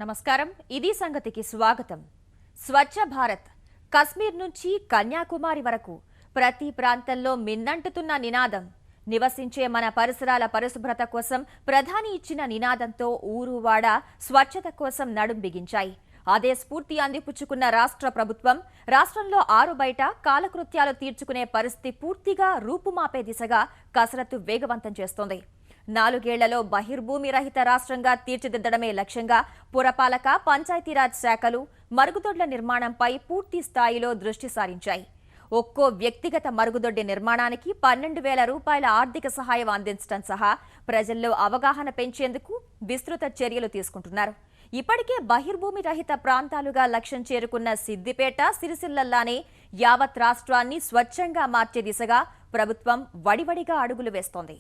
నమస్కారం ఇది సంగతికి స్వాగతం. స్వచ్ఛ భారత్ కశ్మీర్ నుంచి కన్యాకుమారి వరకు ప్రతి ప్రాంతంలో మిన్నంటుతున్న నినాదం. నివసించే మన పరిసరాల పరిశుభ్రత కోసం ప్రధాని ఇచ్చిన నినాదంతో ఊరువాడ స్వచ్ఛత కోసం నడుం బిగించాయి. అదే స్ఫూర్తి అందిపుచ్చుకున్న రాష్ట్ర ప్రభుత్వం రాష్ట్రంలో ఆరు బయట కాలకృత్యాలు తీర్చుకునే పరిస్థితి పూర్తిగా రూపుమాపే దిశగా కసరత్తు వేగవంతం చేస్తోంది. 4 ఏళ్లలో బహిర్భూమి రహిత రాష్ట్రంగా తీర్చిదిద్దడమే లక్ష్యంగా పురపాలక పంచాయతీరాజ్ శాఖలు మరుగుదొడ్ల నిర్మాణంపై పూర్తి స్థాయిలో దృష్టి సారించాయి. ఒక్కో వ్యక్తిగత మరుగుదొడ్డి నిర్మాణానికి 12,000 రూపాయల ఆర్థిక సహాయం అందించడం సహా ప్రజల్లో అవగాహన పెంచేందుకు విస్తృత చర్యలు తీసుకుంటున్నారు. ఇప్పటికే బహిర్భూమి రహిత ప్రాంతాలుగా లక్ష్యం చేరుకున్న సిద్దిపేట, సిరిసిల్లల్లానే యావత్ రాష్ట్రాన్ని స్వచ్ఛంగా మార్చే దిశగా ప్రభుత్వం వడివడిగా అడుగులు వేస్తోంది.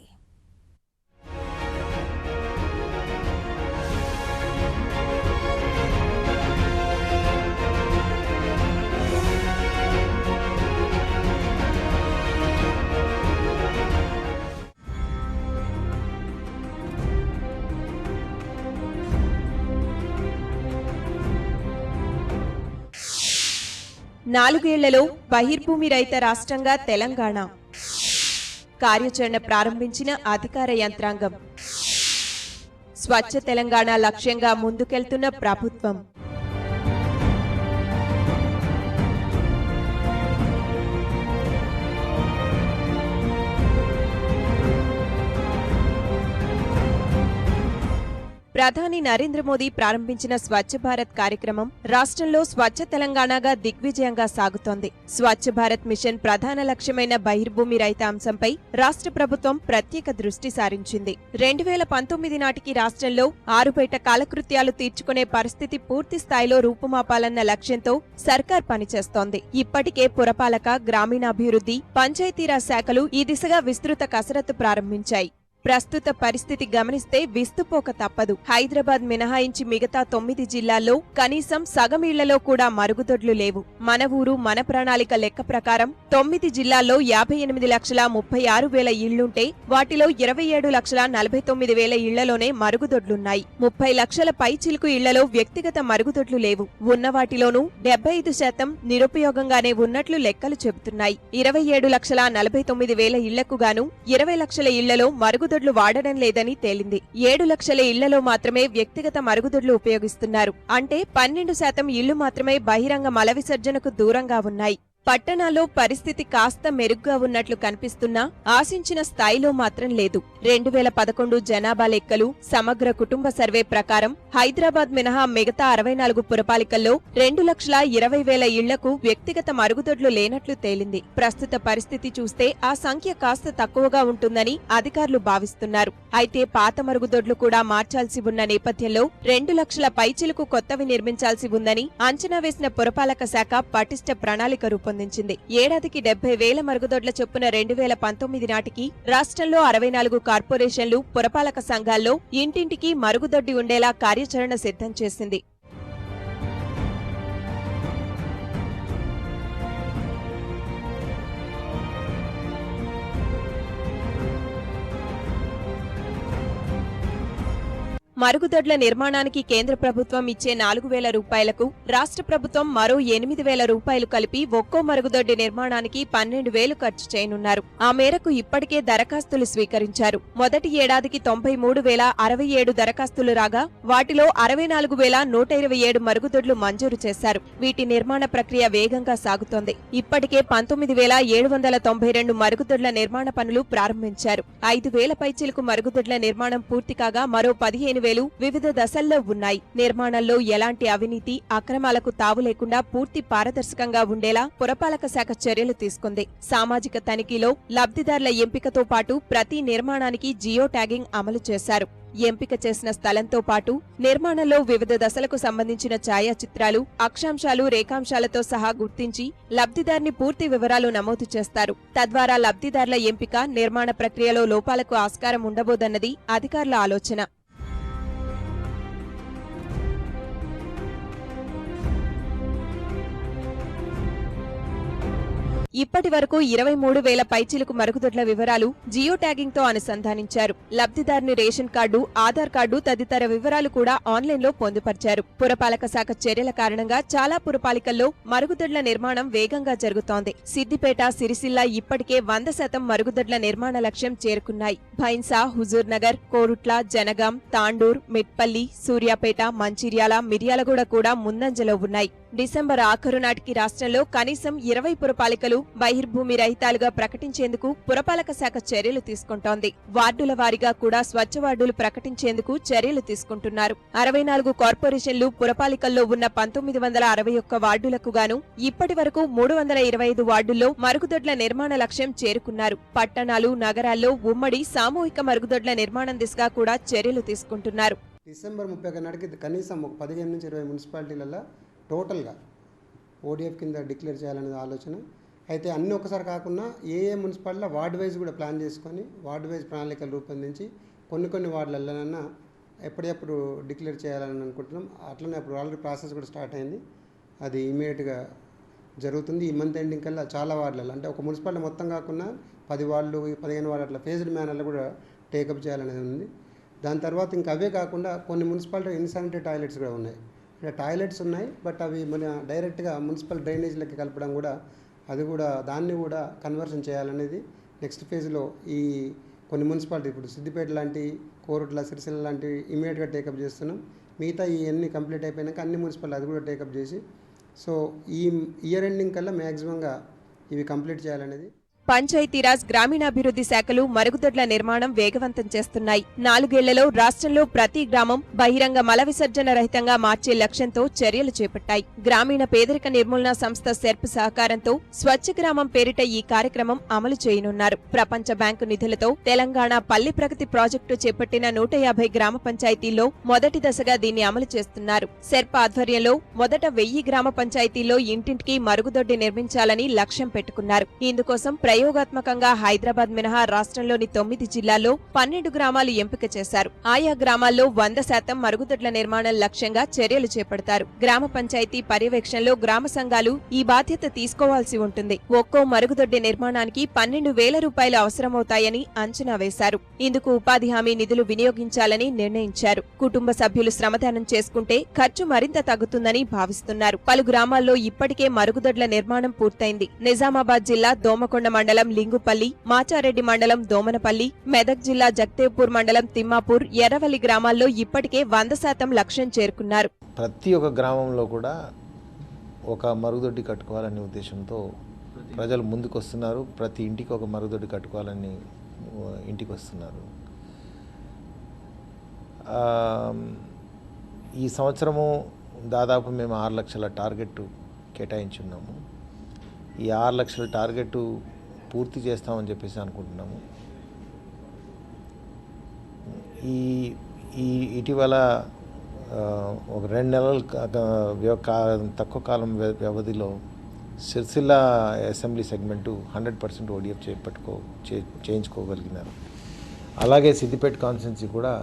నాలుగేళ్లలో బహిర్భూమి రహిత రాష్ట్రంగా తెలంగాణ కార్యాచరణ ప్రారంభించిన అధికార యంత్రాంగం. స్వచ్ఛ తెలంగాణ లక్ష్యంగా ముందుకెళ్తున్న ప్రభుత్వం. ప్రధాని నరేంద్ర మోదీ ప్రారంభించిన స్వచ్ఛ భారత్ కార్యక్రమం రాష్ట్రంలో స్వచ్ఛ తెలంగాణగా దిగ్విజయంగా సాగుతోంది. స్వచ్ఛ భారత్ మిషన్ ప్రధాన లక్ష్యమైన బహిర్భూమి రహిత అంశంపై రాష్ట్ర ప్రభుత్వం ప్రత్యేక దృష్టి సారించింది. 2019 నాటికి రాష్ట్రంలో ఆరుబయట కాలకృత్యాలు తీర్చుకునే పరిస్థితి పూర్తి స్థాయిలో రూపుమాపాలన్న లక్ష్యంతో సర్కార్ పనిచేస్తోంది. ఇప్పటికే పురపాలక, గ్రామీణాభివృద్ధి, పంచాయతీరాజ్ శాఖలు ఈ దిశగా విస్తృత కసరత్తు ప్రారంభించాయి. ప్రస్తుత పరిస్థితి గమనిస్తే విస్తుపోక తప్పదు. హైదరాబాద్ మినహాయించి మిగతా 9 జిల్లాల్లో కనీసం సగం ఇళ్లలో కూడా మరుగుదొడ్లు లేవు. మన ఊరు మన ప్రణాళిక లెక్క ప్రకారం 9 జిల్లాల్లో 58,36,000 ఇళ్లుంటే వాటిలో 27,49,000 ఇళ్లలోనే మరుగుదొడ్లున్నాయి. 30 లక్షల పైచిలుకు ఇళ్లలో వ్యక్తిగత మరుగుదొడ్లు లేవు. ఉన్న వాటిలోనూ 75% నిరుపయోగంగానే ఉన్నట్లు లెక్కలు చెబుతున్నాయి. 27,49,000 ఇళ్లకు గాను 20 లక్షల ఇళ్లలో మరుగుదొడ్లు వాడడం లేదని తేలింది. 7 లక్షల ఇళ్లలో మాత్రమే వ్యక్తిగత మరుగుదొడ్లు ఉపయోగిస్తున్నారు. అంటే 12% ఇళ్లు మాత్రమే బహిరంగ మల విసర్జనకు దూరంగా ఉన్నాయి. పట్టణాల్లో పరిస్థితి కాస్త మెరుగ్గా ఉన్నట్లు కనిపిస్తున్నా ఆశించిన స్థాయిలో మాత్రం లేదు. 2011 జనాభా లెక్కలు, సమగ్ర కుటుంబ సర్వే ప్రకారం హైదరాబాద్ మినహా మిగతా 64 పురపాలికల్లో 2,20,000 ఇళ్లకు వ్యక్తిగత మరుగుదొడ్లు లేనట్లు తేలింది. ప్రస్తుత పరిస్థితి చూస్తే ఆ సంఖ్య కాస్త తక్కువగా ఉంటుందని అధికారులు భావిస్తున్నారు. అయితే పాత మరుగుదొడ్లు కూడా మార్చాల్సి ఉన్న నేపథ్యంలో 2 లక్షల పైచిలుకు కొత్తవి నిర్మించాల్సి ఉందని అంచనా వేసిన పురపాలక శాఖ పటిష్ట ప్రణాళిక రూపొందించింది. ఏడాదికి 70,000 మరుగుదొడ్ల చొప్పున 2019 నాటికి రాష్ట్రంలో 64 కార్పొరేషన్లు, పురపాలక సంఘాల్లో ఇంటింటికి మరుగుదొడ్డి ఉండేలా కార్యాచరణ సిద్ధం చేసింది. మరుగుదొడ్ల నిర్మాణానికి కేంద్ర ప్రభుత్వం ఇచ్చే 4,000 రూపాయలకు రాష్ట్ర ప్రభుత్వం మరో 8,000 రూపాయలు కలిపి ఒక్కో మరుగుదొడ్డి నిర్మాణానికి 12,000 ఖర్చు చేయనున్నారు. ఆ మేరకు ఇప్పటికే దరఖాస్తులు స్వీకరించారు. మొదటి ఏడాదికి 93,067 దరఖాస్తులు రాగా వాటిలో 64,127 మరుగుదొడ్లు మంజూరు చేశారు. వీటి నిర్మాణ ప్రక్రియ వేగంగా సాగుతోంది. ఇప్పటికే 19,792 మరుగుదొడ్ల నిర్మాణ పనులు ప్రారంభించారు. 5,000 పైచిలుకు మరుగుదొడ్ల నిర్మాణం పూర్తి కాగా మరో 15,000 వివిధ దశల్లో ఉన్నాయి. నిర్మాణంలో ఎలాంటి అవినీతి, అక్రమాలకు తావు లేకుండా పూర్తి పారదర్శకంగా ఉండేలా పురపాలక శాఖ చర్యలు తీసుకుంది. సామాజిక తనిఖీలో లబ్ధిదారుల ఎంపికతో పాటు ప్రతి నిర్మాణానికి జియో ట్యాగింగ్ అమలు చేశారు. ఎంపిక చేసిన స్థలంతో పాటు నిర్మాణంలో వివిధ దశలకు సంబంధించిన ఛాయాచిత్రాలు, అక్షాంశాలు, రేఖాంశాలతో సహా గుర్తించి లబ్ధిదారుని పూర్తి వివరాలు నమోదు చేస్తారు. తద్వారా లబ్ధిదారుల ఎంపిక, నిర్మాణ ప్రక్రియలో లోపాలకు ఆస్కారం ఉండబోదన్నది అధికారుల ఆలోచన. ఇప్పటి వరకు 23,000 పైచిలుకు మరుగుదొడ్ల వివరాలు జియో ట్యాగింగ్ తో అనుసంధానించారు. లబ్ధిదారుని రేషన్ కార్డు, ఆధార్ కార్డు తదితర వివరాలు కూడా ఆన్లైన్లో పొందుపర్చారు. పురపాలక శాఖ చర్యల కారణంగా చాలా పురపాలికల్లో మరుగుదొడ్ల నిర్మాణం వేగంగా జరుగుతోంది. సిద్దిపేట, సిరిసిల్ల ఇప్పటికే 100% మరుగుదొడ్ల నిర్మాణ లక్ష్యం చేరుకున్నాయి. భైన్సా, హుజూర్ నగర్, కోరుట్ల, జనగాం, తాండూర్, మిట్పల్లి, సూర్యాపేట, మంచిర్యాల, మిర్యాలగూడ కూడా ముందంజలో ఉన్నాయి. డిసెంబర్ ఆఖరు నాటికి రాష్ట్రంలో కనీసం 20 పురపాలికలు బహిర్భూమి రహితాలుగా ప్రకటించేందుకు పురపాలక శాఖ చర్యలు తీసుకుంటోంది. వార్డుల వారీగా కూడా స్వచ్ఛ వార్డులు ప్రకటించేందుకు చర్యలు తీసుకుంటున్నారు. 64 కార్పొరేషన్లు పురపాలికల్లో ఉన్న 1961 వార్డులకు గాను ఇప్పటి వరకు 325 వార్డుల్లో మరుగుదొడ్ల నిర్మాణ లక్ష్యం చేరుకున్నారు. పట్టణాలు, నగరాల్లో ఉమ్మడి సామూహిక మరుగుదొడ్ల నిర్మాణం దిశగా కూడా చర్యలు తీసుకుంటున్నారు. డిసెంబర్ 31 నాటికి కనీసం ఒక 15 నుంచి 20 మున్సిపాలిటీలలో టోటల్గా ఓడిఎఫ్ కింద డిక్లేర్ చేయాలనేది ఆలోచన. అయితే అన్నీ ఒకసారి కాకుండా ఏ మున్సిపాలిటీలో వార్డు వైజ్ కూడా ప్లాన్ చేసుకొని వార్డు వైజ్ ప్రణాళికలు రూపొందించి కొన్ని వార్డులలోనన్నా ఎప్పటికప్పుడు డిక్లేర్ చేయాలని అనుకుంటున్నాం. అట్లనే అప్పుడు ఆల్రెడీ ప్రాసెస్ కూడా స్టార్ట్ అయింది. అది ఇమీడియట్గా జరుగుతుంది. ఈ మంత్ ఎండింగ్ కల్లా చాలా వార్డులలో, అంటే ఒక మున్సిపాలిటీ మొత్తం కాకుండా 10 వార్డులు, 15 వార్డు అట్లా ఫేజ్డ్ మేనర్లో కూడా టేకప్ చేయాలనేది ఉంది. దాని తర్వాత ఇంకా అవే కాకుండా కొన్ని మున్సిపాలిటీ ఇన్సానిటరీ టాయిలెట్స్ కూడా ఉన్నాయి. అంటే టాయిలెట్స్ ఉన్నాయి, బట్ అవి మన డైరెక్ట్గా మున్సిపల్ డ్రైనేజీలకి కలపడం కూడా, అది కూడా దాన్ని కూడా కన్వర్షన్ చేయాలనేది నెక్స్ట్ ఫేజ్లో ఈ కొన్ని మున్సిపాలిటీ, ఇప్పుడు సిద్దిపేట లాంటి, కోరుట్ల, సిరిసిల్ల లాంటివి ఇమీడియట్గా టేకప్ చేస్తున్నాం. మిగతా ఇవన్నీ కంప్లీట్ అయిపోయినాక అన్ని మున్సిపాలిటీ అది కూడా టేకప్ చేసి, సో ఈ ఇయర్ ఎండింగ్ కల్లా మ్యాక్సిమంగా ఇవి కంప్లీట్ చేయాలనేది. పంచాయతీరాజ్, గ్రామీణాభివృద్ధి శాఖలు మరుగుదొడ్ల నిర్మాణం వేగవంతం చేస్తున్నాయి. 4 ఏళ్లలో రాష్ట్రంలో ప్రతి గ్రామం బహిరంగ మల విసర్జన రహితంగా మార్చే లక్ష్యంతో చర్యలు చేపట్టాయి. గ్రామీణ పేదరిక నిర్మూలన సంస్థ సెర్ప్ సహకారంతో స్వచ్ఛ గ్రామం పేరిట ఈ కార్యక్రమం అమలు చేయనున్నారు. ప్రపంచ బ్యాంకు నిధులతో తెలంగాణ పల్లి ప్రగతి ప్రాజెక్టు చేపట్టిన 150 గ్రామ పంచాయతీల్లో మొదటి దశగా దీన్ని అమలు చేస్తున్నారు. సెర్ప్ ఆధ్వర్యంలో మొదట 1000 గ్రామ పంచాయతీల్లో ఇంటింటికి మరుగుదొడ్డి నిర్మించాలని లక్ష్యం పెట్టుకున్నారు. ఇందుకోసం ప్రయోగాత్మకంగా హైదరాబాద్ మినహా రాష్ట్రంలోని 9 జిల్లాల్లో 12 గ్రామాలు ఎంపిక చేశారు. ఆయా గ్రామాల్లో 100% మరుగుదొడ్ల నిర్మాణం లక్ష్యంగా చర్యలు చేపడతారు. గ్రామ పంచాయతీ పర్యవేక్షణలో గ్రామ సంఘాలు ఈ బాధ్యత తీసుకోవాల్సి ఉంటుంది. ఒక్కో మరుగుదొడ్డి నిర్మాణానికి 12,000 రూపాయలు అవసరమవుతాయని అంచనా వేశారు. ఇందుకు ఉపాధి హామీ నిధులు వినియోగించాలని నిర్ణయించారు. కుటుంబ సభ్యులు శ్రమదానం చేసుకుంటే ఖర్చు మరింత తగ్గుతుందని భావిస్తున్నారు. పలు గ్రామాల్లో ఇప్పటికే మరుగుదొడ్ల నిర్మాణం పూర్తయింది. నిజామాబాద్ జిల్లా దోమకొండ మండలం లింగుపల్లి, మాచారెడ్డి మండలం దోమనపల్లి, మెదక్ జిల్లా జగదేవ్పూర్ మండలం తిమ్మాపూర్, ఎర్రవల్లి గ్రామాల్లో ఇప్పటికే 100% లక్ష్యం చేరుకున్నారు. ప్రతి ఒక్క గ్రామంలో కూడా ఒక మరుగుదొడ్డి కట్టుకోవాలనే ఉద్దేశంతో ప్రజలు ముందుకు వస్తున్నారు. ప్రతి ఇంటికి ఒక మరుగుదొడ్డి కట్టుకోవాలని ఇంటికి వస్తున్నారు. ఈ సంవత్సరము దాదాపు మేము 6 లక్షల టార్గెట్ కేటాయించున్నాము. ఈ 6 లక్షల టార్గెట్ పూర్తి చేస్తామని చెప్పేసి అనుకుంటున్నాము. ఈ ఇటీవల ఒక 2 నెలల తక్కువ కాలం వ్యవధిలో సిరిసిల్ల అసెంబ్లీ సెగ్మెంటు 100% ఓడిఎఫ్ చేయించుకోగలిగినారు. అలాగే సిద్దిపేట కాన్స్టిట్యున్సీ కూడా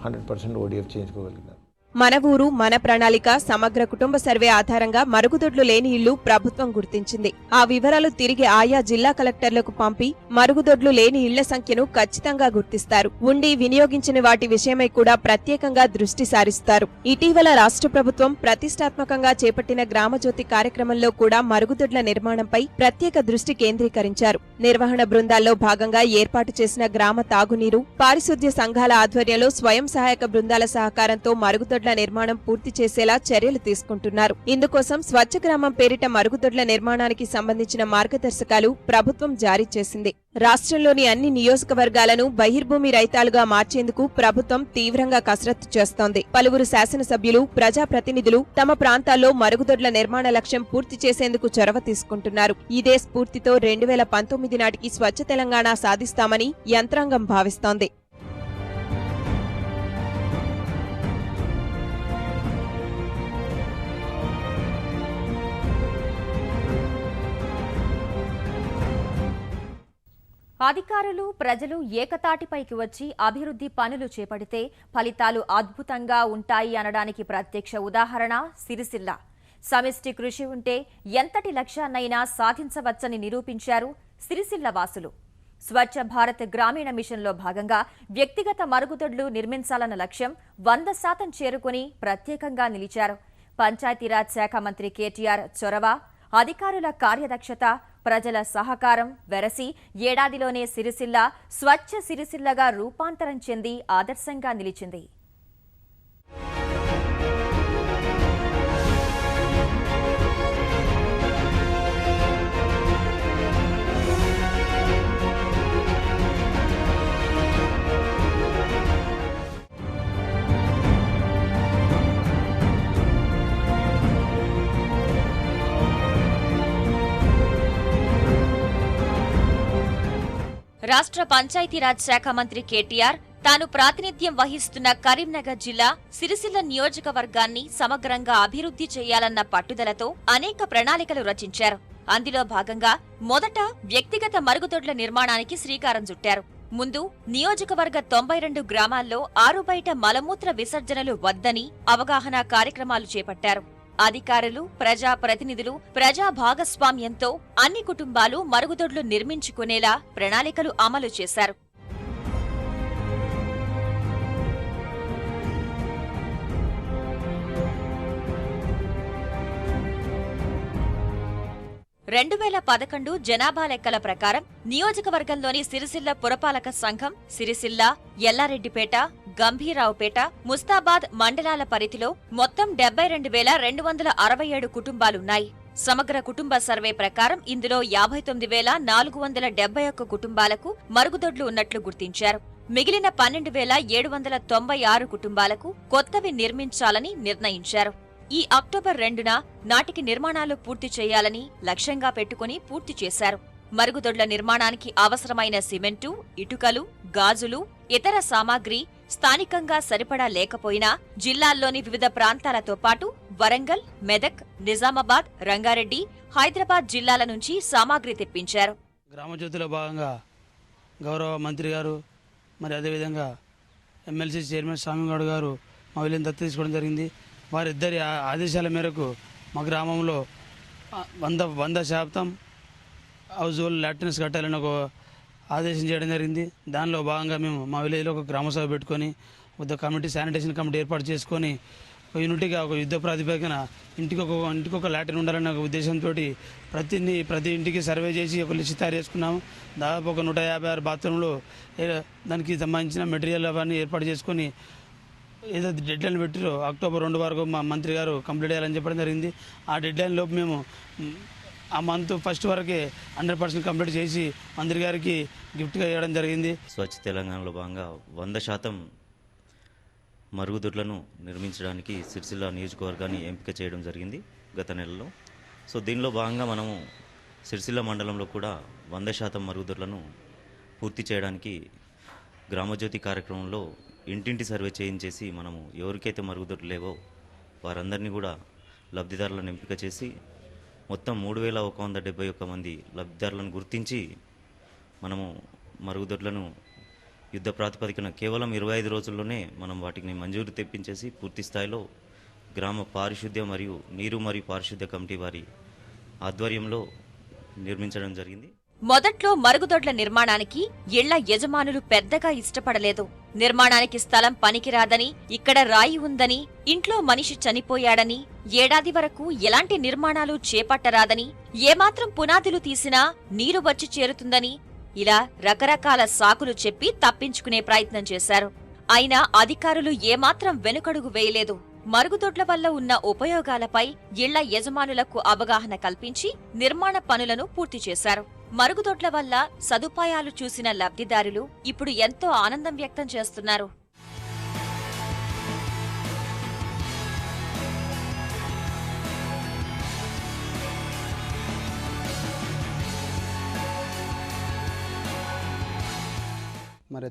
100% ఓడిఎఫ్ చేయించుకోగలిగినారు. మన ఊరు మన ప్రణాళిక సమగ్ర కుటుంబ సర్వే ఆధారంగా మరుగుదొడ్లు లేని ఇళ్లు ప్రభుత్వం గుర్తించింది. ఆ వివరాలు తిరిగి ఆయా జిల్లా కలెక్టర్లకు పంపి మరుగుదొడ్లు లేని ఇళ్ల సంఖ్యను ఖచ్చితంగా గుర్తిస్తారు. ఉండి వినియోగించిన వాటి విషయమై కూడా ప్రత్యేకంగా దృష్టి సారిస్తారు. ఇటీవల రాష్ట్ర ప్రభుత్వం ప్రతిష్టాత్మకంగా చేపట్టిన గ్రామజ్యోతి కార్యక్రమంలో కూడా మరుగుదొడ్ల నిర్మాణంపై ప్రత్యేక దృష్టి కేంద్రీకరించారు. నిర్వహణ బృందాల్లో భాగంగా ఏర్పాటు చేసిన గ్రామ తాగునీరు, పారిశుద్ధ్య సంఘాల ఆధ్వర్యంలో స్వయం సహాయక బృందాల సహకారంతో మరుగుదొడ్ల నిర్మాణం పూర్తి చేసేలా చర్యలు తీసుకుంటున్నారు. ఇందుకోసం స్వచ్ఛ గ్రామం పేరిట మరుగుదొడ్ల నిర్మాణానికి సంబంధించిన మార్గదర్శకాలు ప్రభుత్వం జారీ చేసింది. రాష్ట్రంలోని అన్ని నియోజకవర్గాలను బహిర్భూమి రహితాలుగా మార్చేందుకు ప్రభుత్వం తీవ్రంగా కసరత్తు చేస్తోంది. పలువురు శాసనసభ్యులు, ప్రజాప్రతినిధులు తమ ప్రాంతాల్లో మరుగుదొడ్ల నిర్మాణ లక్ష్యం పూర్తి చేసేందుకు చొరవ తీసుకుంటున్నారు. ఇదే స్ఫూర్తితో 2019 నాటికి స్వచ్ఛ తెలంగాణ సాధిస్తామని యంత్రాంగం భావిస్తోంది. అధికారులు, ప్రజలు ఏకతాటిపైకి వచ్చి అభివృద్ధి పనులు చేపడితే ఫలితాలు అద్భుతంగా ఉంటాయి అనడానికి ప్రత్యక్ష ఉదాహరణ సిరిసిల్ల. సమిష్టి కృషి ఉంటే ఎంతటి లక్ష్యాన్నైనా సాధించవచ్చని నిరూపించారు సిరిసిల్ల వాసులు. స్వచ్ఛ భారత్ గ్రామీణ మిషన్లో భాగంగా వ్యక్తిగత మరుగుదొడ్లు నిర్మించాలన్న లక్ష్యం 100% చేరుకుని ప్రత్యేకంగా నిలిచారు. పంచాయతీరాజ్ శాఖ మంత్రి కేటీఆర్ చొరవ, అధికారుల కార్యదక్షత, ప్రజల సహకారం వెరసి ఏడాదిలోనే సిరిసిల్ల స్వచ్ఛ సిరిసిల్లగా రూపాంతరం చెంది ఆదర్శంగా నిలిచింది. రాష్ట్ర పంచాయతీరాజ్ శాఖ మంత్రి కేటీఆర్ తాను ప్రాతినిధ్యం వహిస్తున్న కరీంనగర్ జిల్లా సిరిసిల్ల నియోజకవర్గాన్ని సమగ్రంగా అభివృద్ధి చేయాలన్న పట్టుదలతో అనేక ప్రణాళికలు రచించారు. అందులో భాగంగా మొదట వ్యక్తిగత మరుగుదొడ్ల నిర్మాణానికి శ్రీకారం చుట్టారు. ముందు నియోజకవర్గ 92 గ్రామాల్లో ఆరుబయట మలమూత్ర విసర్జనలు వద్దని అవగాహన కార్యక్రమాలు చేపట్టారు. అధికారులు, ప్రజా ప్రతినిధులు, ప్రజా భాగస్వామ్యంతో అన్ని కుటుంబాలు మరుగుదొడ్లు నిర్మించుకునేలా ప్రణాళికలు అమలు చేశారు. రెండు 2011 జనాభా లెక్కల ప్రకారం నియోజకవర్గంలోని సిరిసిల్ల పురపాలక సంఘం సిరిసిల్ల, ఎల్లారెడ్డిపేట, గంభీరావుపేట, ముస్తాబాద్ మండలాల పరిధిలో మొత్తం 72,267 కుటుంబాలున్నాయి. సమగ్ర కుటుంబ సర్వే ప్రకారం ఇందులో 59,471 కుటుంబాలకు మరుగుదొడ్లు ఉన్నట్లు గుర్తించారు. మిగిలిన 12,796 కుటుంబాలకు కొత్తవి నిర్మించాలని నిర్ణయించారు. ఈ అక్టోబర్ 2న నాటికి నిర్మాణాలు పూర్తి చేయాలని లక్ష్యంగా పెట్టుకుని పూర్తి చేశారు. మరుగుదొడ్ల నిర్మాణానికి అవసరమైన సిమెంటు, ఇటుకలు, గాజులు, ఇతర సామాగ్రి స్థానికంగా సరిపడా లేకపోయినా జిల్లాల్లోని వివిధ ప్రాంతాలతో పాటు వరంగల్, మెదక్, నిజామాబాద్, రంగారెడ్డి, హైదరాబాద్ జిల్లాల నుంచి సామాగ్రి తెప్పించారు. గ్రామజ్యోతిలో భాగంగా గౌరవ మంత్రి గారు మరి అదేవిధంగా ఎమ్మెల్సీ చైర్మన్ స్వామిగౌడ్ గారు మా వీళ్ళని దత్తత తీసుకోవడం జరిగింది. వారిద్దరి ఆదేశాల మేరకు మా గ్రామంలో 100% హౌస్ హోల్డ్ లాట్రిన్స్ కట్టాలని ఒక ఆదేశం చేయడం జరిగింది. దానిలో భాగంగా మేము మా విలేజ్లో ఒక గ్రామసభ పెట్టుకొని ఒక కమిటీ, శానిటేషన్ కమిటీ ఏర్పాటు చేసుకొని ఒక యూనిట్గా ఒక యుద్ధ ప్రాతిపదికన ఇంటికొక లాట్రిన్ ఉండాలన్న ఒక ఉద్దేశంతో ప్రతి ఇంటికి సర్వే చేసి ఒక లిస్ట్ తయారు చేసుకున్నాము. దాదాపు ఒక 156 బాత్రూంలు దానికి సంబంధించిన మెటీరియల్ అవన్నీ ఏర్పాటు చేసుకొని ఏదో డెడ్ లైన్ పెట్టారో అక్టోబర్ 2 వరకు మా మంత్రి గారు కంప్లీట్ చేయాలని చెప్పడం జరిగింది. ఆ డెడ్ లైన్ లోపు మేము ఆ మంత్ ఫస్ట్ వరకే 100% కంప్లీట్ చేసి మంత్రి గారికి గిఫ్ట్గా ఇవ్వడం జరిగింది. స్వచ్ఛ తెలంగాణలో భాగంగా 100% మరుగుదొడ్లను నిర్మించడానికి సిరిసిల్ల నియోజకవర్గాన్ని ఎంపిక చేయడం జరిగింది గత నెలలో. సో దీనిలో భాగంగా మనము సిరిసిల్ల మండలంలో కూడా 100% మరుగుదొడ్లను పూర్తి చేయడానికి గ్రామజ్యోతి కార్యక్రమంలో ఇంటింటి సర్వే చేయించేసి మనము ఎవరికైతే మరుగుదొడ్లు లేవో వారందరినీ కూడా లబ్ధిదారులను ఎంపిక చేసి మొత్తం 3,171 మంది లబ్ధిదారులను గుర్తించి మనము మరుగుదొడ్లను యుద్ధ ప్రాతిపదికన కేవలం 25 రోజుల్లోనే మనం వాటిని మంజూరు తెప్పించేసి పూర్తి స్థాయిలో గ్రామ పారిశుద్ధ్య మరియు నీరు మరియు పారిశుద్ధ్య కమిటీ వారి ఆధ్వర్యంలో నిర్మించడం జరిగింది. మొదట్లో మరుగుదొడ్ల నిర్మాణానికి ఇళ్ల యజమానులు పెద్దగా ఇష్టపడలేదు. నిర్మాణానికి స్థలం పనికిరాదని, ఇక్కడ రాయి ఉందని, ఇంట్లో మనిషి చనిపోయాడని, ఏడాది వరకు ఎలాంటి నిర్మాణాలు చేపట్టరాదని, ఏమాత్రం పునాదులు తీసినా నీరు వచ్చి చేరుతుందని ఇలా రకరకాల సాకులు చెప్పి తప్పించుకునే ప్రయత్నం చేశారు. అయినా అధికారులు ఏమాత్రం వెనుకడుగు వేయలేదు. మరుగుదొడ్ల వల్ల ఉన్న ఉపయోగాలపై ఇళ్ల యజమానులకు అవగాహన కల్పించి నిర్మాణ పనులను పూర్తి చేశారు. మరుగుదొడ్ల వల్ల సదుపాయాలు చూసిన లబ్ధిదారులు ఇప్పుడు ఎంతో ఆనందం వ్యక్తం చేస్తున్నారు. మరి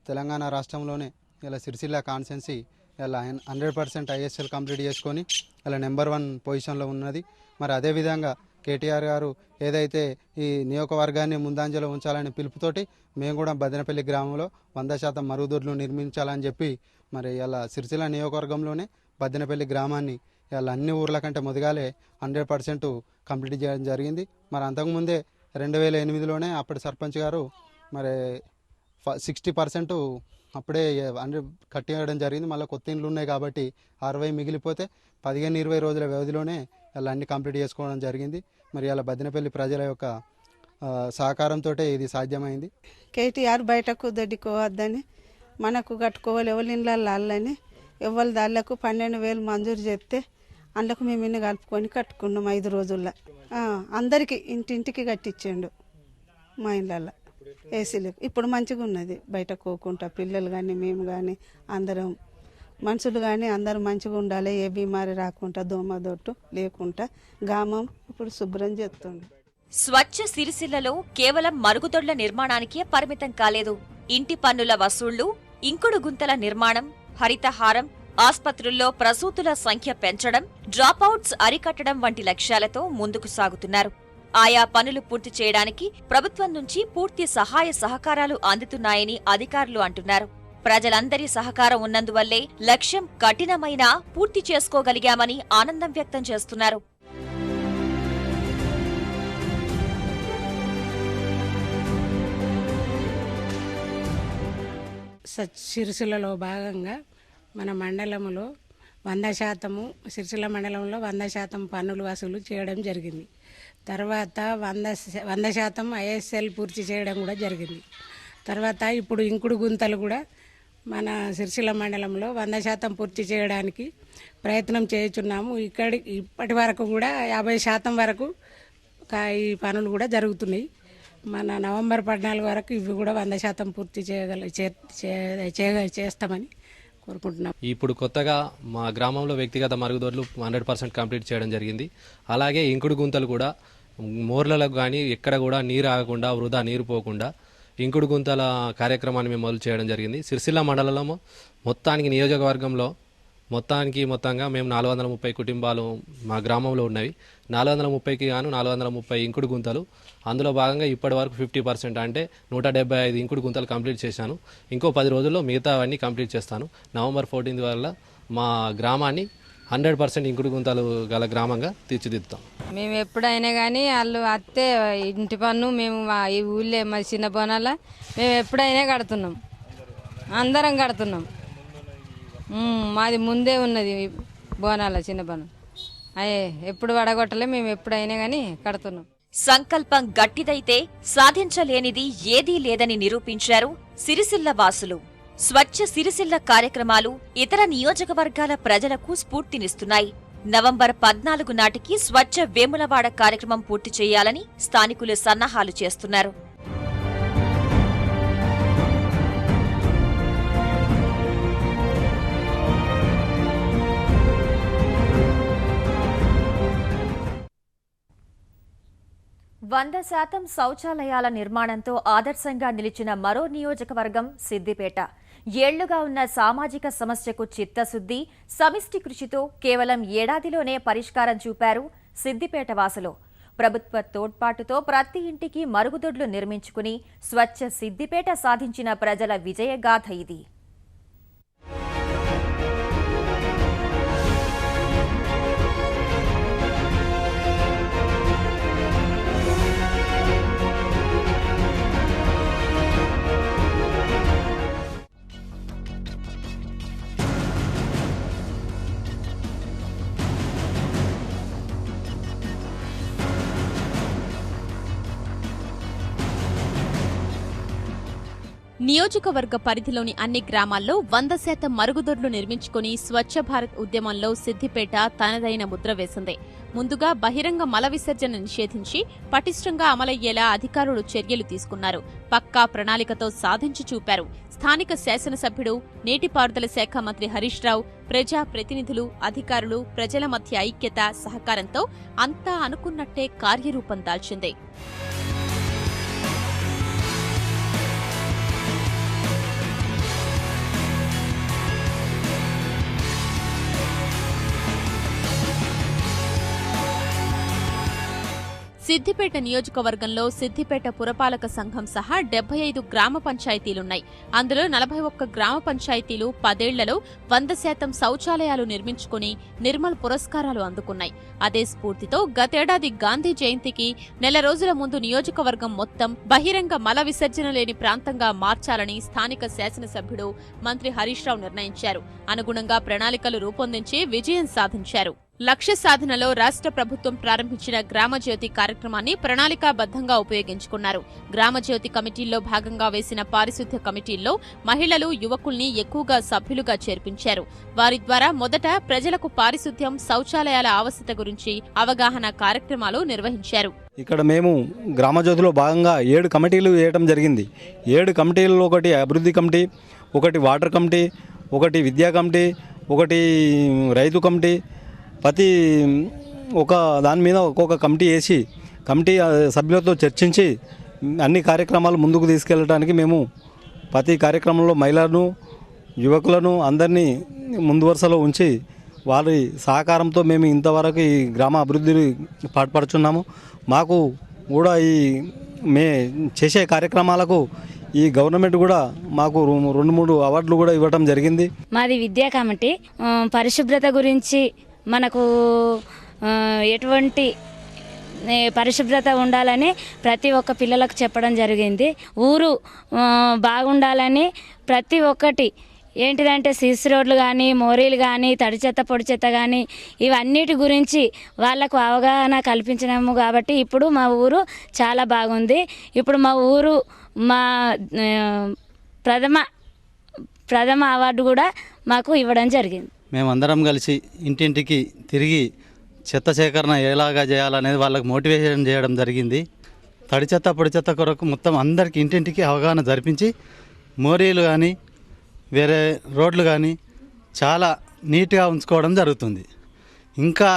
తెలంగాణ రాష్ట్రంలోనే ఇలా సిరిసిల్ల కాన్స్టెన్సీ ఇలా 100% ISL కంప్లీట్ చేసుకొని ఇలా నెంబర్ 1 పొజిషన్లో ఉన్నది. మరి అదేవిధంగా కేటీఆర్ గారు ఏదైతే ఈ నియోజకవర్గాన్ని ముందంజలో ఉంచాలనే పిలుపుతోటి మేము కూడా బదనపల్లి గ్రామంలో 100% మరుగుదొడ్లు నిర్మించాలని చెప్పి మరి ఇలా సిరిసిల్ల నియోజకవర్గంలోనే బదనపల్లి గ్రామాన్ని ఇలా అన్ని ఊర్ల కంటే మొదగాలే 100% కంప్లీట్ చేయడం జరిగింది. మరి అంతకుముందే 2008లోనే అప్పటి సర్పంచ్ గారు మరి 60% అప్పుడే కట్టేయడం జరిగింది. మళ్ళీ కొత్త ఇండ్లు ఉన్నాయి కాబట్టి 60 మిగిలిపోతే 15-20 రోజుల వ్యవధిలోనే ఇలా అన్ని కంప్లీట్ చేసుకోవడం జరిగింది. మరి ఇలా బదినపల్లి ప్రజల యొక్క సహకారంతో ఇది సాధ్యమైంది. కేటీఆర్ బయటకు దొడ్డుకోవద్దని మనకు కట్టుకోవాలి ఎవరి ఇళ్ళల్లో అల్లని ఎవరి దాళ్ళకు 12,000 మంజూరు చేస్తే అందులోకి మేము ఇన్ని కలుపుకొని కట్టుకున్నాం 5 రోజుల్లో. అందరికీ ఇంటింటికి కట్టించిండు మా ఇళ్ళల్లో ఏసీలు. ఇప్పుడు మంచిగా ఉన్నది, బయట పోకుండా పిల్లలు కానీ మేము కానీ అందరం మనుషులు కానీ అందరూ మంచిగా ఉండాలి, ఏ బీమారి రాకుండా దోమదొట్టు లేకుండా గ్రామం ఇప్పుడు శుభ్రం చేస్తుంది. స్వచ్ఛ సిరిసిల్లలో కేవలం మరుగుదొడ్ల నిర్మాణానికే పరిమితం కాలేదు. ఇంటి పన్నుల వసూళ్లు, ఇంకుడు గుంతల నిర్మాణం, హరితహారం, ఆస్పత్రుల్లో ప్రసూతుల సంఖ్య పెంచడం, డ్రాపౌట్స్ అరికట్టడం వంటి లక్ష్యాలతో ముందుకు సాగుతున్నారు. ఆయా పనులు పూర్తి చేయడానికి ప్రభుత్వం నుంచి పూర్తి సహాయ సహకారాలు అందుతున్నాయని అధికారులు అంటున్నారు. ప్రజలందరి సహకారం ఉన్నందువల్లే లక్ష్యం కఠినమైనా పూర్తి చేసుకోగలిగామని ఆనందం వ్యక్తం చేస్తున్నారు. సిరిసిల్లలో భాగంగా మన మండలంలో 100% సిరిసిల్ల మండలంలో 100% పన్నులు వసూలు చేయడం జరిగింది. తర్వాత 100% ఐఎస్ఎల్ పూర్తి చేయడం కూడా జరిగింది. తర్వాత ఇప్పుడు ఇంకుడు గుంతలు కూడా మన సిరిసిల్ల మండలంలో 100% పూర్తి చేయడానికి ప్రయత్నం చేస్తున్నాము. ఇప్పటి వరకు కూడా 50% వరకు ఈ పనులు కూడా జరుగుతున్నాయి. మన నవంబర్ 14 వరకు ఇవి కూడా 100% పూర్తి చేస్తామని కోరుకుంటున్నాం. ఇప్పుడు కొత్తగా మా గ్రామంలో వ్యక్తిగత మరుగుదొడ్లు 100% కంప్లీట్ చేయడం జరిగింది. అలాగే ఇంకుడు గుంతలు కూడా మోర్లకు కానీ ఎక్కడ కూడా నీరు ఆగకుండా వృధా నీరు పోకుండా ఇంకుడు గుంతల కార్యక్రమాన్ని మేము మొదలు చేయడం జరిగింది. సిరిసిల్ల మండలంలో మొత్తానికి నియోజకవర్గంలో మొత్తంగా మేము 430 కుటుంబాలు మా గ్రామంలో ఉన్నవి. 430కి గాను 430 ఇంకుడు గుంతలు. అందులో భాగంగా ఇప్పటి వరకు 50% అంటే 175 ఇంకుడు గుంతలు కంప్లీట్ చేశాను. ఇంకో 10 రోజుల్లో మిగతా అవన్నీ కంప్లీట్ చేస్తాను. నవంబర్ 14 వల్ల మా గ్రామాన్ని 100% ఇంకుడు గుంతలు గల గ్రామంగా తీర్చిదిద్దుతాం. మేము ఎప్పుడైనా కానీ వాళ్ళు అత్తే ఇంటి పన్ను మేము ఈ ఊళ్ళో మా చిన్న బోనాల మేము ఎప్పుడైనా కడుతున్నాం, అందరం కడుతున్నాం. మాది ముందే ఉన్నది బోనాల చిన్న బోనం, అయ్యే ఎప్పుడు వడగొట్టలే, మేము ఎప్పుడైనా కానీ కడుతున్నాం. సంకల్పం గట్టిదైతే సాధించలేనిది ఏదీ లేదని నిరూపించారు సిరిసిల్ల వాసులు. స్వచ్ఛ సిరిసిల్ల కార్యక్రమాలు ఇతర నియోజకవర్గాల ప్రజలకు స్ఫూర్తినిస్తున్నాయి. నవంబర్ 14 నాటికి స్వచ్ఛ వేములవాడ కార్యక్రమం పూర్తి చేయాలని స్థానికులు సన్నాహాలు చేస్తున్నారు. వంద శాతం శౌచాలయాల నిర్మాణంతో ఆదర్శంగా నిలిచిన మరో నియోజకవర్గం సిద్దిపేట. ఏళ్లుగా ఉన్న సామాజిక సమస్యకు చిత్తశుద్ది, సమిష్టి కృషితో కేవలం ఏడాదిలోనే పరిష్కారం చూపారు సిద్దిపేట వాసులు. ప్రభుత్వ తోడ్పాటుతో ప్రతి ఇంటికి మరుగుదొడ్లు నిర్మించుకుని స్వచ్ఛ సిద్దిపేట సాధించిన ప్రజల విజయగాథ ఇది. నియోజకవర్గ పరిధిలోని అన్ని గ్రామాల్లో 100% మరుగుదొడ్లు నిర్మించుకుని స్వచ్ఛ భారత్ ఉద్యమంలో సిద్దిపేట తనదైన ముద్ర వేసింది. ముందుగా బహిరంగ మల విసర్జన నిషేధించి పటిష్టంగా అమలయ్యేలా అధికారులు చర్యలు తీసుకున్నారు. పక్కా ప్రణాళికతో సాధించి చూపారు. స్థానిక శాసనసభ్యుడు, నీటిపారుదల శాఖ మంత్రి హరీష్ రావు, ప్రజా ప్రతినిధులు, అధికారులు, ప్రజల మధ్య ఐక్యత, సహకారంతో అంతా అనుకున్నట్టే కార్యరూపం దాల్చింది. సిద్దిపేట నియోజకవర్గంలో సిద్దిపేట పురపాలక సంఘం సహా 75 గ్రామ పంచాయతీలున్నాయి. అందులో 41 గ్రామ పంచాయతీలు 10 ఏళ్లలో 100% శౌచాలయాలు నిర్మించుకుని నిర్మల్ పురస్కారాలు అందుకున్నాయి. అదే స్ఫూర్తితో గతేడాది గాంధీ జయంతికి నెల రోజుల ముందు నియోజకవర్గం మొత్తం బహిరంగ మల విసర్జన లేని ప్రాంతంగా మార్చాలని స్థానిక శాసనసభ్యుడు మంత్రి హరీష్ రావు నిర్ణయించారు. అనుగుణంగా ప్రణాళికలు రూపొందించి విజయం సాధించారు. లక్ష్య సాధనలో రాష్ట్ర ప్రభుత్వం ప్రారంభించిన గ్రామజ్యోతి కార్యక్రమాన్ని ప్రణాళికాబద్ధంగా ఉపయోగించుకున్నారు. గ్రామజ్యోతి కమిటీల్లో భాగంగా వేసిన పారిశుద్ధ్య కమిటీల్లో మహిళలు, యువకుల్ని ఎక్కువగా సభ్యులుగా చేర్పించారు. వారి ద్వారా మొదట ప్రజలకు పారిశుద్ధ్యం, శౌచాలయాల ఆవశ్యకత గురించి అవగాహన కార్యక్రమాలు నిర్వహించారు. ఇక్కడ మేము గ్రామజ్యోతిలో భాగంగా 7 కమిటీలు వేయడం జరిగింది. 7 కమిటీలలో ఒకటి అభివృద్ధి కమిటీ, ఒకటి వాటర్ కమిటీ, ఒకటి విద్యా కమిటీ, ఒకటి రైతు కమిటీ, ప్రతి ఒక దాని మీద ఒక్కొక్క కమిటీ వేసి కమిటీ సభ్యులతో చర్చించి అన్ని కార్యక్రమాలు ముందుకు తీసుకెళ్ళడానికి మేము ప్రతి కార్యక్రమంలో మహిళలను, యువకులను అందరినీ ముందు వరుసలో ఉంచి వారి సహకారంతో మేము ఇంతవరకు ఈ గ్రామ అభివృద్ధిని పాటుపడుచున్నాము. మాకు కూడా ఈ మే చేసే కార్యక్రమాలకు ఈ గవర్నమెంట్ కూడా మాకు 2-3 అవార్డులు కూడా ఇవ్వడం జరిగింది. మాది విద్యా కమిటీ. పరిశుభ్రత గురించి మనకు ఎటువంటి పరిశుభ్రత ఉండాలని ప్రతి ఒక్క పిల్లలకు చెప్పడం జరిగింది. ఊరు బాగుండాలని ప్రతి ఒక్కటి ఏంటిదంటే సిసి రోడ్లు కానీ, మోరీలు కానీ, తడి చెత్త, పొడి చెత్త కానీ ఇవన్నిటి గురించి వాళ్లకు అవగాహన కల్పించినాము. కాబట్టి ఇప్పుడు మా ఊరు చాలా బాగుంది. ఇప్పుడు మా ఊరు మా ప్రథమ అవార్డు కూడా మాకు ఇవ్వడం జరిగింది. మేమందరం కలిసి ఇంటింటికి తిరిగి చెత్త సేకరణ ఎలాగా చేయాలనేది వాళ్ళకి మోటివేషన్ చేయడం జరిగింది. తడి చెత్త, పొడి చెత్త కొరకు మొత్తం అందరికీ ఇంటింటికి అవగాహన జరిపించి మోరీలు కానీ వేరే రోడ్లు కానీ చాలా నీట్గా ఉంచుకోవడం జరుగుతుంది. ఇంకా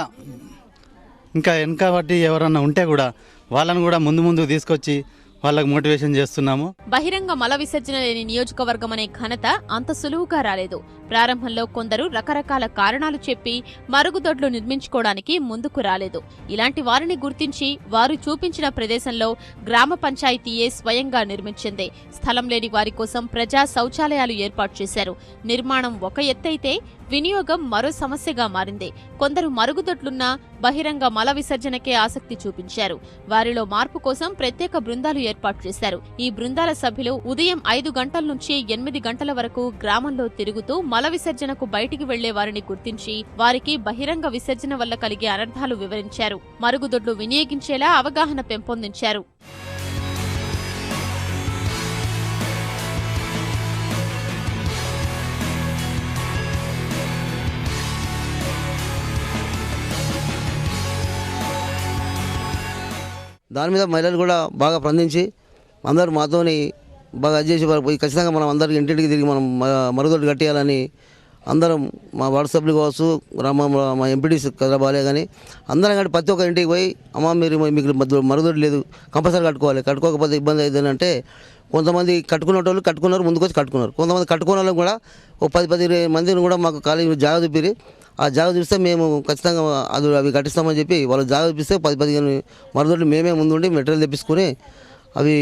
వెనక బట్టి ఎవరన్నా ఉంటే కూడా వాళ్ళని కూడా ముందుకు తీసుకొచ్చి వాళ్ళకు మోటివేషన్ చేస్తున్నాము. బహిరంగ మల విసర్జన లేని నియోజకవర్గం అనే ఘనత అంత సులువుగా రాలేదు. ప్రారంభంలో కొందరు రకరకాల కారణాలు చెప్పి మరుగుదొడ్లు నిర్మించుకోవడానికి ముందుకు రాలేదు. ఇలాంటి వారిని గుర్తించి వారు చూపించిన ప్రదేశంలో గ్రామ పంచాయతీయే స్వయంగా నిర్మించింది. స్థలం లేని వారి కోసం ప్రజా శౌచాలయాలు ఏర్పాటు చేశారు. నిర్మాణం ఒక ఎత్తైతే వినియోగం మరో సమస్యగా మారింది. కొందరు మరుగుదొడ్లున్నా బహిరంగ మల విసర్జనకే ఆసక్తి చూపించారు. వారిలో మార్పు కోసం ప్రత్యేక బృందాలు ఏర్పాటు చేశారు. ఈ బృందాల సభ్యులు ఉదయం 5 గంటల నుంచి 8 గంటల వరకు గ్రామంలో తిరుగుతూ మల విసర్జనకు బయటికి వెళ్లే వారిని గుర్తించి వారికి బహిరంగ విసర్జన వల్ల కలిగే అనర్థాలు వివరించారు. మరుగుదొడ్లు వినియోగించేలా అవగాహన పెంపొందించారు. దాని మీద మహిళలు కూడా బాగా స్పందించి అందరూ మాతోని బాగా చేసి ఖచ్చితంగా మనం అందరికి ఇంటింటికి తిరిగి మనం మరుగుదొడ్లు కట్టేయాలని అందరం మా వార్డు సభ్యులు కావచ్చు, గ్రామంలో మా ఎంపీటీసీ కదలబాలే కానీ అందరం కానీ ప్రతి ఒక్క ఇంటికి పోయి అమ్మ మీకు మరుగుదొడ్లు లేదు, కంపల్సరీ కట్టుకోకపోతే ఇబ్బంది అవుతుంది అంటే కొంతమంది కట్టుకునేటోళ్ళు కట్టుకున్నారు, ముందుకు వచ్చి కట్టుకున్నారు. కొంతమంది కట్టుకునే వాళ్ళు కూడా ఓ 10-20 మందిని కూడా మాకు ఖాళీ జాగా చూపిరి. ఆ జాగా చూపిస్తే మేము ఖచ్చితంగా అవి కట్టిస్తామని చెప్పి వాళ్ళు జాగా చూపిస్తే 10-15 మరుగుదొడ్లు మేమే ముందుండి మెటీరియల్ తెప్పించుకొని అవి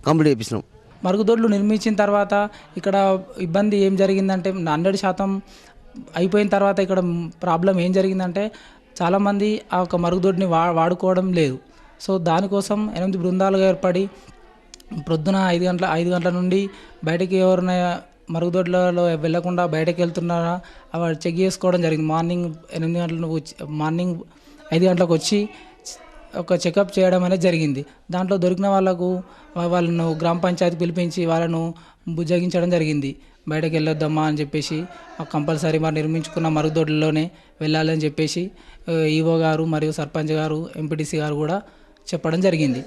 కంప్లీట్ చేయించినాం. మరుగుదొడ్లు నిర్మించిన తర్వాత ఇక్కడ ఇబ్బంది ఏం జరిగిందంటే 100% అయిపోయిన తర్వాత ఇక్కడ ప్రాబ్లం ఏం జరిగిందంటే చాలామంది ఆ ఒక మరుగుదొడ్డిని వాడుకోవడం లేదు. సో దానికోసం 8 బృందాలుగా ఏర్పడి ప్రొద్దున 5 గంటల నుండి బయటకి ఎవరైనా మరుగుదొడ్లలో వెళ్లకుండా బయటకు వెళ్తున్నారా అవి చెక్ చేసుకోవడం జరిగింది. మార్నింగ్ 5 గంటలకు వచ్చి ఒక చెకప్ చేయడం అనేది జరిగింది. దాంట్లో దొరికిన వాళ్ళను గ్రామ పంచాయతీ పిలిపించి వాళ్ళను బుజ్జగించడం జరిగింది. బయటకు వెళ్ళొద్దమ్మా అని చెప్పేసి కంపల్సరీ మరి నిర్మించుకున్న మరుగుదొడ్లలోనే వెళ్ళాలని చెప్పేసి ఈవో గారు మరియు సర్పంచ్ గారు, ఎంపీటీసీ గారు కూడా చెప్పడం జరిగింది.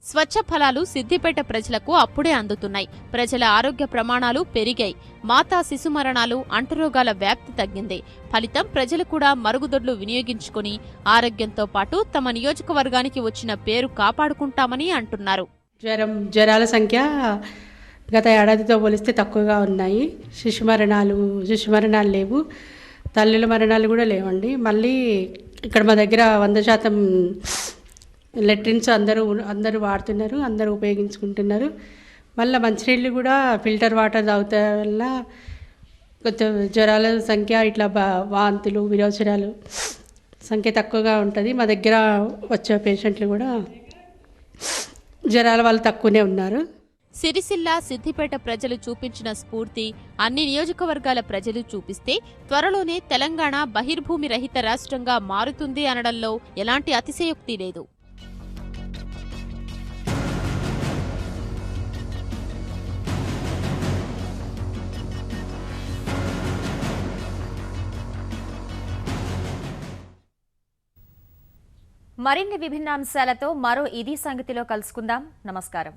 స్వచ్ఛ ఫలాలు సిద్దిపేట ప్రజలకు అప్పుడే అందుతున్నాయి. ప్రజల ఆరోగ్య ప్రమాణాలు పెరిగాయి. మాతా శిశు మరణాలు, అంటురోగాల వ్యాప్తి తగ్గింది. ఫలితం ప్రజలు కూడా మరుగుదొడ్లు వినియోగించుకుని ఆరోగ్యంతో పాటు తమ నియోజకవర్గానికి వచ్చిన పేరు కాపాడుకుంటామని అంటున్నారు. జ్వరాల సంఖ్య గత ఏడాదితో పోలిస్తే తక్కువగా ఉన్నాయి. శిశు మరణాలు లేవు, తల్లుల మరణాలు కూడా లేవండి. మళ్ళీ ఇక్కడ మా దగ్గర 100% లెట్రిన్స్ అందరూ వాడుతున్నారు, అందరూ ఉపయోగించుకుంటున్నారు. మళ్ళీ మంచినీళ్ళు కూడా ఫిల్టర్ వాటర్ తాగుతా వల్ల కొంచెం జ్వరాల సంఖ్య ఇట్లా వాంతులు విరోచనాలు సంఖ్య తక్కువగా ఉంటుంది. మా దగ్గర వచ్చే పేషెంట్లు కూడా జ్వరాల వాళ్ళు తక్కువనే ఉన్నారు. సిరిసిల్ల సిద్దిపేట ప్రజలు చూపించిన స్ఫూర్తి అన్ని నియోజకవర్గాల ప్రజలు చూపిస్తే త్వరలోనే తెలంగాణ బహిర్భూమి రహిత రాష్ట్రంగా మారుతుంది అనడంలో ఎలాంటి అతిశయోక్తి లేదు. మరిన్ని విభిన్న అంశాలతో మరో ఇది సంగతిలో కలుసుకుందాం. నమస్కారం.